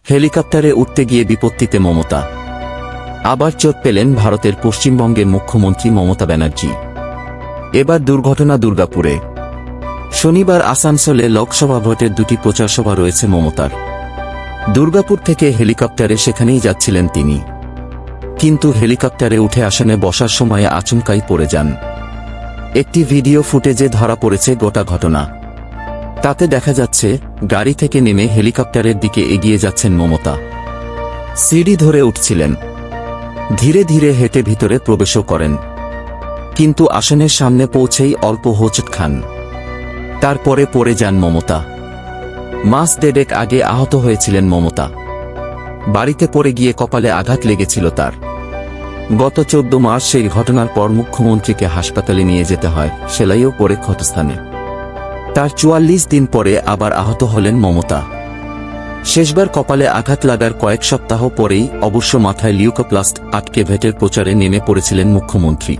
হেলিকপ্টারে উঠতে গিয়ে বিপত্তিতে মমতা। আবার চোট পেলেন ভারতের পশ্চিমবঙ্গের মুখ্যমন্ত্রী মমতা ব্যানার্জি। এবার দুর্ঘটনা দুর্গাপুরে। শনিবার আসানসোলে লোকসভা ভোটের দুটি প্রচার সভা রয়েছে মমতার। দুর্গাপুর থেকে হেলিকপ্টারে সেখানেই যাচ্ছিলেন তিনি, কিন্তু হেলিকপ্টারে উঠে আসনে বসার সময়ে আচমকাই পড়ে যান। একটি ভিডিও ফুটেজে ধরা পড়েছে গোটা ঘটনা। তাতে দেখা যাচ্ছে গাড়ি থেকে নেমে হেলিকপ্টারের দিকে এগিয়ে যাচ্ছেন মমতা। সিঁড়ি ধরে উঠছিলেন, ধীরে ধীরে হেঁটে ভিতরে প্রবেশও করেন, কিন্তু আসনের সামনে পৌঁছেই অল্প হোঁচট খান। তারপরে পড়ে যান মমতা। মাস দেড়েক আগে আহত হয়েছিলেন মমতা। বাড়িতে পড়ে গিয়ে কপালে আঘাত লেগেছিল তার। গত 14 মার্চ সেই ঘটনার পর মুখ্যমন্ত্রীকে হাসপাতালে নিয়ে যেতে হয়, সেলাইও পড়ে ক্ষতস্থানে। তার 44 দিন পরে আবার আহত হলেন মমতা। শেষবার কপালে আঘাত লাগার কয়েক সপ্তাহ পরেই অবশ্য মাথায় লিউকোপ্লাস্ট আটকে ভোটের প্রচারে নেমে পড়েছিলেন মুখ্যমন্ত্রী।